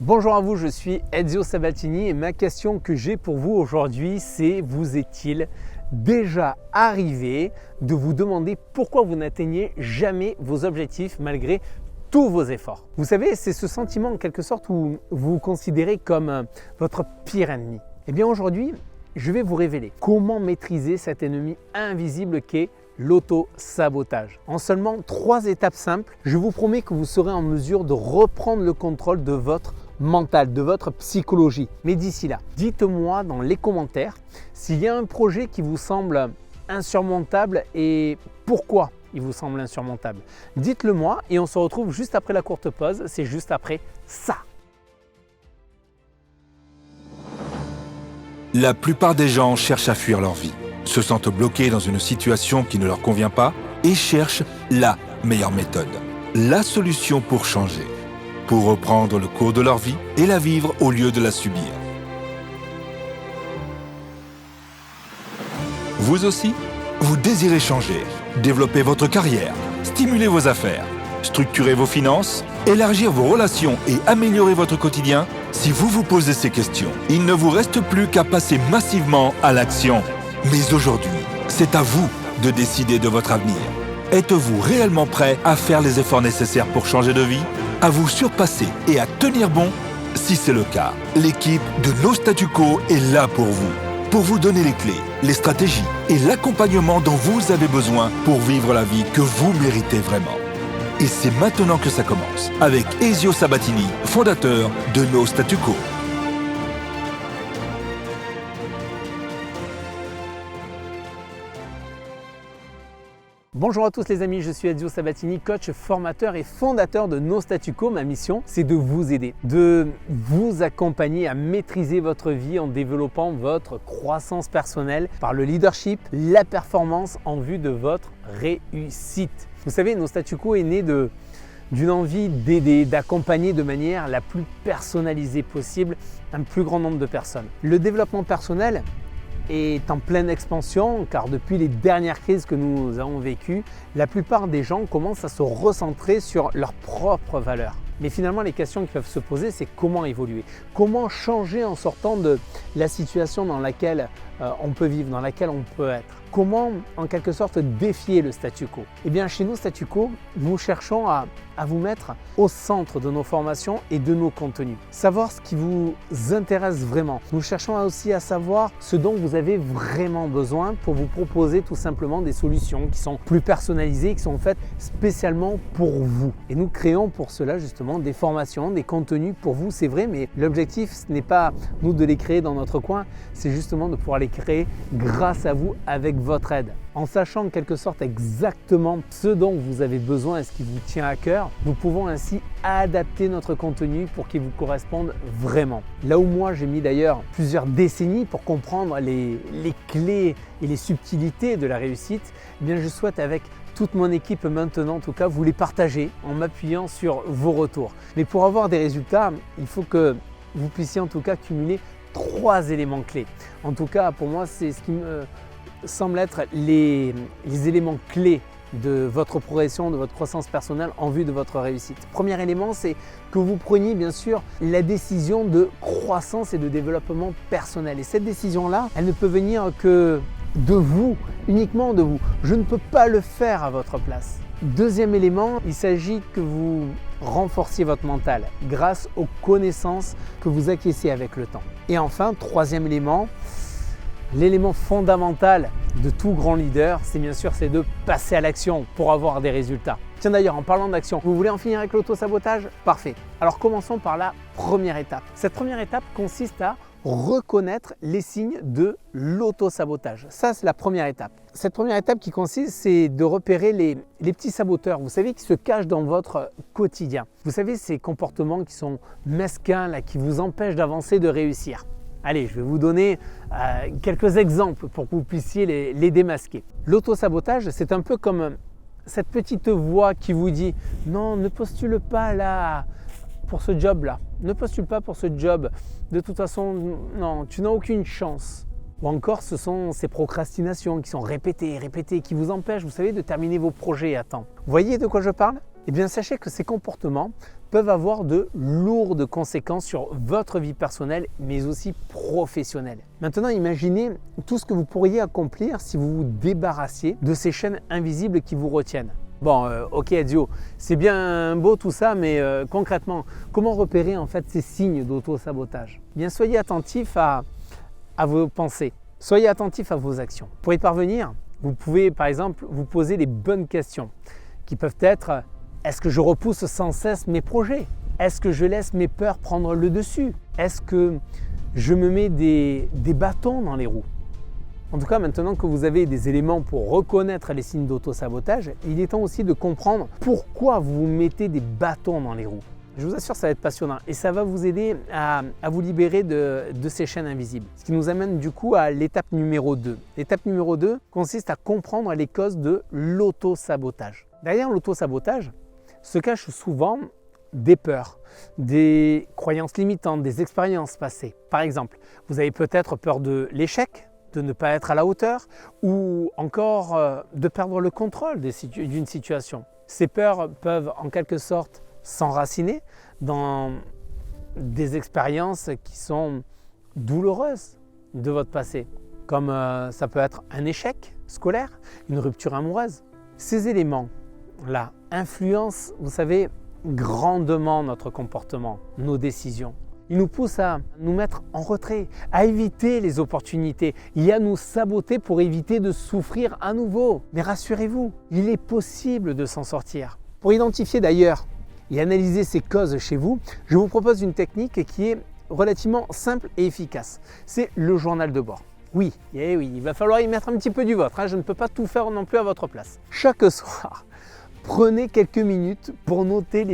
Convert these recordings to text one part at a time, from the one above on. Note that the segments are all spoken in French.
Bonjour à vous, je suis Ezio Sabatini et ma question que j'ai pour vous aujourd'hui, c'est vous est-il déjà arrivé de vous demander pourquoi vous n'atteignez jamais vos objectifs malgré tous vos efforts? Vous savez, c'est ce sentiment en quelque sorte où vous vous considérez comme votre pire ennemi. Eh bien aujourd'hui, je vais vous révéler comment maîtriser cet ennemi invisible qu'est l'auto-sabotage. En seulement 3 étapes simples, je vous promets que vous serez en mesure de reprendre le contrôle de votre mental, de votre psychologie. Mais d'ici là, dites-moi dans les commentaires s'il y a un projet qui vous semble insurmontable et pourquoi il vous semble insurmontable. Dites-le moi et on se retrouve juste après la courte pause, c'est juste après ça. La plupart des gens cherchent à fuir leur vie, se sentent bloqués dans une situation qui ne leur convient pas et cherchent la meilleure méthode, la solution pour changer, pour reprendre le cours de leur vie et la vivre au lieu de la subir. Vous aussi, vous désirez changer, développer votre carrière, stimuler vos affaires, structurer vos finances, élargir vos relations et améliorer votre quotidien? Si vous vous posez ces questions, il ne vous reste plus qu'à passer massivement à l'action. Mais aujourd'hui, c'est à vous de décider de votre avenir. Êtes-vous réellement prêt à faire les efforts nécessaires pour changer de vie, à vous surpasser et à tenir bon? Si c'est le cas, l'équipe de No Statu Quo est là pour vous donner les clés, les stratégies et l'accompagnement dont vous avez besoin pour vivre la vie que vous méritez vraiment. Et c'est maintenant que ça commence, avec Ezio Sabatini, fondateur de No Statu Quo. Bonjour à tous les amis, je suis Ezio Sabatini, coach, formateur et fondateur de No Statu Quo. Ma mission, c'est de vous aider, de vous accompagner à maîtriser votre vie en développant votre croissance personnelle par le leadership, la performance en vue de votre réussite. Vous savez, No Statu Quo est né d'une envie d'aider, d'accompagner de manière la plus personnalisée possible un plus grand nombre de personnes. Le développement personnel est en pleine expansion car depuis les dernières crises que nous avons vécues, la plupart des gens commencent à se recentrer sur leurs propres valeurs. Mais finalement, les questions qui peuvent se poser, c'est comment évoluer, comment changer en sortant de la situation dans laquelle on peut vivre, dans laquelle on peut être. Comment, en quelque sorte, défier le statu quo? Eh bien, chez nous, Statu Quo, nous cherchons à vous mettre au centre de nos formations et de nos contenus. Savoir ce qui vous intéresse vraiment. Nous cherchons aussi à savoir ce dont vous avez vraiment besoin pour vous proposer tout simplement des solutions qui sont plus personnalisées, qui sont faites spécialement pour vous. Et nous créons pour cela justement des formations, des contenus pour vous, c'est vrai, mais l'objectif, ce n'est pas nous de les créer dans notre coin, c'est justement de pouvoir les créer grâce à vous, avec votre aide. En sachant en quelque sorte exactement ce dont vous avez besoin et ce qui vous tient à cœur, nous pouvons ainsi adapter notre contenu pour qu'il vous corresponde vraiment. Là où moi j'ai mis d'ailleurs plusieurs décennies pour comprendre les clés et les subtilités de la réussite, eh bien je souhaite avec toute mon équipe maintenant en tout cas vous les partager en m'appuyant sur vos retours. Mais pour avoir des résultats, il faut que vous puissiez en tout cas cumuler 3 éléments clés. En tout cas pour moi c'est ce qui me semble être les éléments clés de votre progression, de votre croissance personnelle en vue de votre réussite. Premier élément, c'est que vous preniez bien sûr la décision de croissance et de développement personnel. Et cette décision-là, elle ne peut venir que de vous, uniquement de vous. Je ne peux pas le faire à votre place. Deuxième élément, il s'agit que vous renforciez votre mental grâce aux connaissances que vous acquérez avec le temps. Et enfin, troisième élément, l'élément fondamental de tout grand leader, c'est bien sûr de passer à l'action pour avoir des résultats. Tiens d'ailleurs, en parlant d'action, vous voulez en finir avec l'auto-sabotage? Parfait. Alors commençons par la première étape. Cette première étape consiste à reconnaître les signes de l'auto-sabotage. Ça, c'est la première étape. Cette première étape qui consiste, c'est de repérer les petits saboteurs, vous savez, qui se cachent dans votre quotidien. Vous savez, ces comportements qui sont mesquins, là, qui vous empêchent d'avancer, de réussir. Allez, je vais vous donner quelques exemples pour que vous puissiez les démasquer. L'auto-sabotage, c'est un peu comme cette petite voix qui vous dit « Non, ne postule pas là pour ce job-là. Ne postule pas pour ce job. De toute façon, non, tu n'as aucune chance. » Ou encore, ce sont ces procrastinations qui sont répétées, qui vous empêchent, vous savez, de terminer vos projets à temps. Vous voyez de quoi je parle? Eh bien, sachez que ces comportements peuvent avoir de lourdes conséquences sur votre vie personnelle, mais aussi professionnelle. Maintenant, imaginez tout ce que vous pourriez accomplir si vous vous débarrassiez de ces chaînes invisibles qui vous retiennent. Bon, ok Ezio, c'est bien beau tout ça, mais concrètement, comment repérer en fait ces signes d'auto-sabotage? Bien, soyez attentif à vos pensées, soyez attentif à vos actions. Pour y parvenir, vous pouvez par exemple vous poser les bonnes questions qui peuvent être: est-ce que je repousse sans cesse mes projets? Est-ce que je laisse mes peurs prendre le dessus? Est-ce que je me mets des bâtons dans les roues? En tout cas, maintenant que vous avez des éléments pour reconnaître les signes d'auto-sabotage, il est temps aussi de comprendre pourquoi vous vous mettez des bâtons dans les roues. Je vous assure, ça va être passionnant et ça va vous aider à vous libérer de ces chaînes invisibles. Ce qui nous amène du coup à l'étape numéro 2. L'étape numéro 2 consiste à comprendre les causes de l'auto-sabotage. Derrière l'auto-sabotage se cachent souvent des peurs, des croyances limitantes, des expériences passées. Par exemple, vous avez peut-être peur de l'échec, de ne pas être à la hauteur ou encore de perdre le contrôle d'une situation. Ces peurs peuvent en quelque sorte s'enraciner dans des expériences qui sont douloureuses de votre passé, comme ça peut être un échec scolaire, une rupture amoureuse. Ces éléments-là influencent, vous savez, grandement notre comportement, nos décisions. Il nous pousse à nous mettre en retrait, à éviter les opportunités et à nous saboter pour éviter de souffrir à nouveau. Mais rassurez-vous, il est possible de s'en sortir. Pour identifier d'ailleurs et analyser ces causes chez vous, je vous propose une technique qui est relativement simple et efficace. C'est le journal de bord. Oui, il va falloir y mettre un petit peu du vôtre, je ne peux pas tout faire non plus à votre place. Chaque soir, prenez quelques minutes pour noter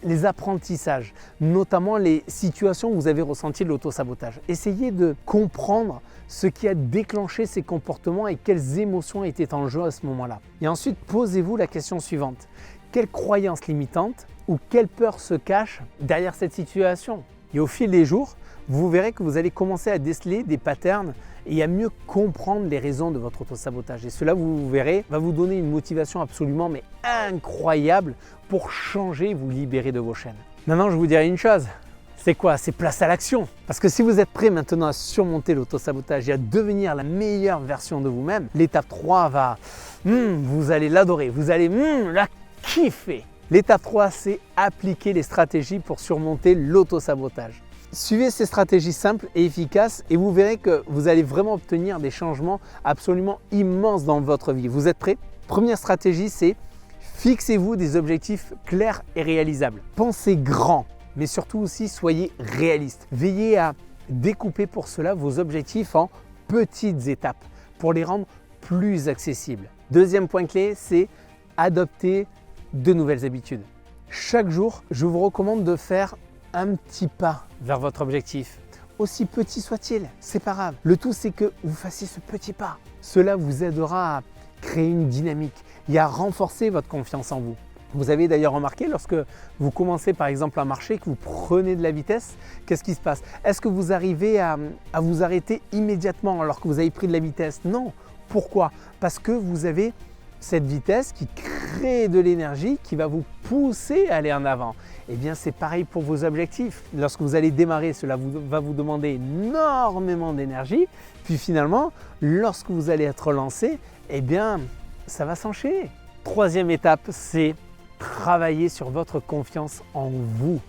les apprentissages, notamment les situations où vous avez ressenti de l'auto-sabotage. Essayez de comprendre ce qui a déclenché ces comportements et quelles émotions étaient en jeu à ce moment-là. Et ensuite, posez-vous la question suivante. Quelle croyance limitante ou quelle peur se cache derrière cette situation? Et au fil des jours, vous verrez que vous allez commencer à déceler des patterns et à mieux comprendre les raisons de votre auto-sabotage. Et cela, vous verrez, va vous donner une motivation absolument incroyable pour changer et vous libérer de vos chaînes. Maintenant, je vous dirai une chose, c'est quoi? C'est place à l'action. Parce que si vous êtes prêt maintenant à surmonter l'auto-sabotage et à devenir la meilleure version de vous-même, l'étape 3 va, vous allez l'adorer, vous allez la kiffer. L'étape 3, c'est appliquer les stratégies pour surmonter l'auto-sabotage. Suivez ces stratégies simples et efficaces et vous verrez que vous allez vraiment obtenir des changements absolument immenses dans votre vie. Vous êtes prêts? Première stratégie, c'est fixez-vous des objectifs clairs et réalisables. Pensez grand, mais surtout aussi soyez réaliste. Veillez à découper pour cela vos objectifs en petites étapes pour les rendre plus accessibles. Deuxième point clé, c'est adopter de nouvelles habitudes. Chaque jour, je vous recommande de faire un petit pas vers votre objectif. Aussi petit soit-il, c'est pas grave. Le tout, c'est que vous fassiez ce petit pas. Cela vous aidera à créer une dynamique et à renforcer votre confiance en vous. Vous avez d'ailleurs remarqué, lorsque vous commencez par exemple à marcher, que vous prenez de la vitesse, qu'est-ce qui se passe? Est-ce que vous arrivez à vous arrêter immédiatement alors que vous avez pris de la vitesse? Non. Pourquoi? Parce que vous avez cette vitesse qui crée de l'énergie qui va vous pousser à aller en avant. Eh bien, c'est pareil pour vos objectifs. Lorsque vous allez démarrer, cela va vous demander énormément d'énergie. Puis finalement, lorsque vous allez être lancé, eh bien, ça va s'enchaîner. Troisième étape, c'est travailler sur votre confiance en vous.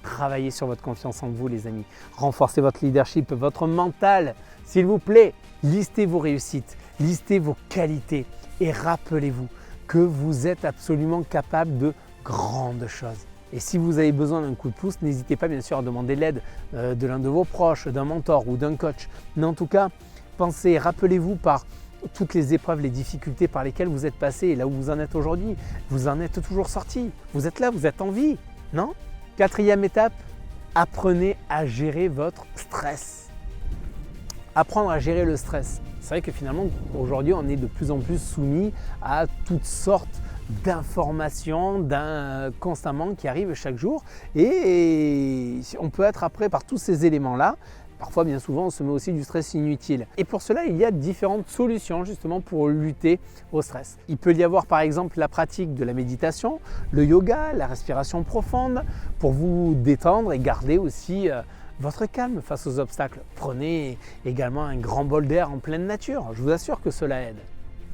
Travaillez sur votre confiance en vous, les amis. Renforcez votre leadership, votre mental. S'il vous plaît, listez vos réussites, listez vos qualités et rappelez-vous que vous êtes absolument capable de grandes choses. Et si vous avez besoin d'un coup de pouce, n'hésitez pas bien sûr à demander l'aide de l'un de vos proches, d'un mentor ou d'un coach. Mais en tout cas, rappelez-vous par toutes les épreuves, les difficultés par lesquelles vous êtes passé et là où vous en êtes aujourd'hui. Vous en êtes toujours sorti. Vous êtes là, vous êtes en vie, non? Quatrième étape, apprenez à gérer votre stress. Apprendre à gérer le stress. C'est vrai que finalement, aujourd'hui, on est de plus en plus soumis à toutes sortes d'informations constamment qui arrivent chaque jour et on peut être après par tous ces éléments-là. Parfois, bien souvent, on se met aussi du stress inutile. Et pour cela, il y a différentes solutions justement pour lutter au stress. Il peut y avoir par exemple la pratique de la méditation, le yoga, la respiration profonde pour vous détendre et garder aussi votre calme face aux obstacles. Prenez également un grand bol d'air en pleine nature. Je vous assure que cela aide.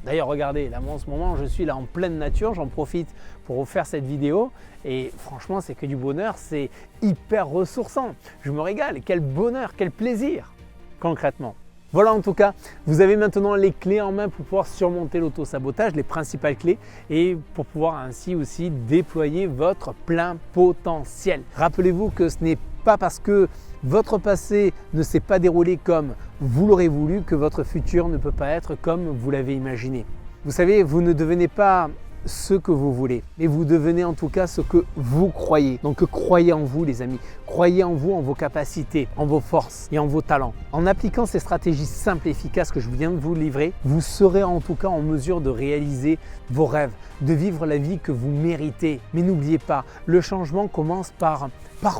D'ailleurs, regardez, là, moi, en ce moment, je suis là en pleine nature, j'en profite pour vous faire cette vidéo et franchement, c'est que du bonheur, c'est hyper ressourçant. Je me régale, quel bonheur, quel plaisir, concrètement. Voilà, en tout cas, vous avez maintenant les clés en main pour pouvoir surmonter l'auto-sabotage, les principales clés et pour pouvoir ainsi aussi déployer votre plein potentiel. Rappelez-vous que ce n'est pas parce que votre passé ne s'est pas déroulé comme vous l'aurez voulu que votre futur ne peut pas être comme vous l'avez imaginé. Vous savez, vous ne devenez pas ce que vous voulez, mais vous devenez en tout cas ce que vous croyez. Donc croyez en vous les amis, croyez en vous, en vos capacités, en vos forces et en vos talents. En appliquant ces stratégies simples et efficaces que je viens de vous livrer, vous serez en tout cas en mesure de réaliser vos rêves, de vivre la vie que vous méritez. Mais n'oubliez pas, le changement commence par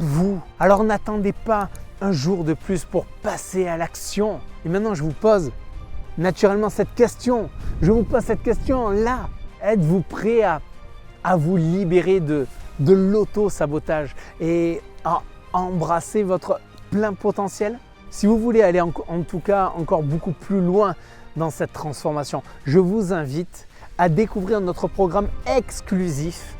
vous. Alors n'attendez pas un jour de plus pour passer à l'action. Et maintenant je vous pose naturellement cette question. Je vous pose cette question là. Êtes-vous prêt à vous libérer de l'auto-sabotage et à embrasser votre plein potentiel? Si vous voulez aller en tout cas encore beaucoup plus loin dans cette transformation, je vous invite à découvrir notre programme exclusif,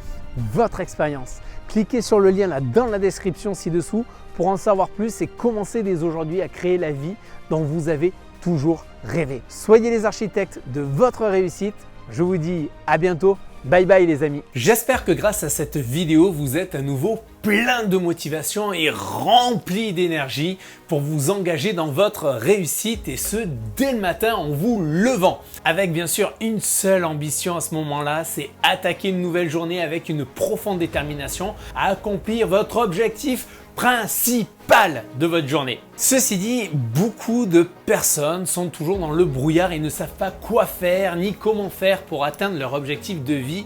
Votre Expérience. Cliquez sur le lien là dans la description ci-dessous pour en savoir plus et commencer dès aujourd'hui à créer la vie dont vous avez toujours rêvé. Soyez les architectes de votre réussite. Je vous dis à bientôt. Bye bye les amis. J'espère que grâce à cette vidéo, vous êtes à nouveau plein de motivation et rempli d'énergie pour vous engager dans votre réussite et ce dès le matin en vous levant. Avec bien sûr une seule ambition à ce moment-là, c'est attaquer une nouvelle journée avec une profonde détermination à accomplir votre objectif principal de votre journée. Ceci dit, beaucoup de personnes sont toujours dans le brouillard et ne savent pas quoi faire ni comment faire pour atteindre leur objectif de vie,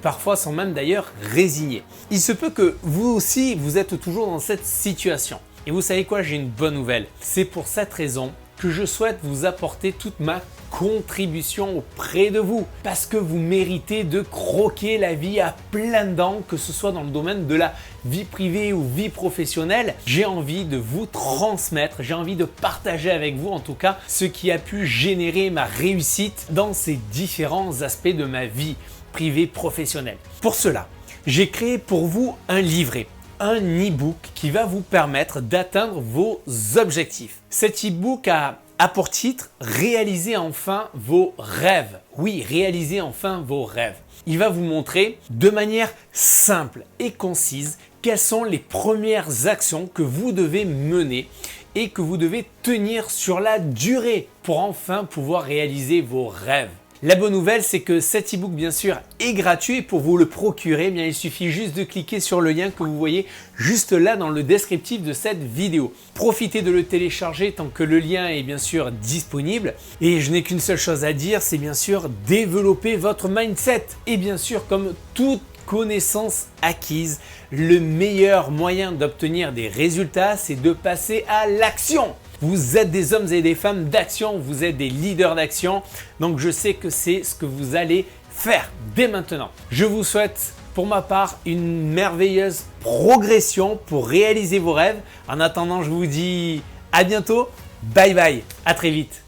parfois sans même d'ailleurs résigner. Il se peut que vous aussi, vous êtes toujours dans cette situation. Et vous savez quoi, j'ai une bonne nouvelle. C'est pour cette raison que je souhaite vous apporter toute ma contribution auprès de vous parce que vous méritez de croquer la vie à pleines dents, que ce soit dans le domaine de la vie privée ou vie professionnelle. J'ai envie de vous transmettre, j'ai envie de partager avec vous en tout cas ce qui a pu générer ma réussite dans ces différents aspects de ma vie privée professionnelle. Pour cela, j'ai créé pour vous un livret, un e-book qui va vous permettre d'atteindre vos objectifs. Cet e-book a pour titre « Réalisez enfin vos rêves ». Oui, réalisez enfin vos rêves. Il va vous montrer de manière simple et concise quelles sont les premières actions que vous devez mener et que vous devez tenir sur la durée pour enfin pouvoir réaliser vos rêves. La bonne nouvelle, c'est que cet e-book, bien sûr, est gratuit et pour vous le procurer, il suffit juste de cliquer sur le lien que vous voyez juste là dans le descriptif de cette vidéo. Profitez de le télécharger tant que le lien est bien sûr disponible. Et je n'ai qu'une seule chose à dire, c'est bien sûr développer votre mindset. Et bien sûr, comme toute connaissance acquise, le meilleur moyen d'obtenir des résultats, c'est de passer à l'action. Vous êtes des hommes et des femmes d'action, vous êtes des leaders d'action, donc je sais que c'est ce que vous allez faire dès maintenant. Je vous souhaite pour ma part une merveilleuse progression pour réaliser vos rêves. En attendant, je vous dis à bientôt, bye bye, à très vite.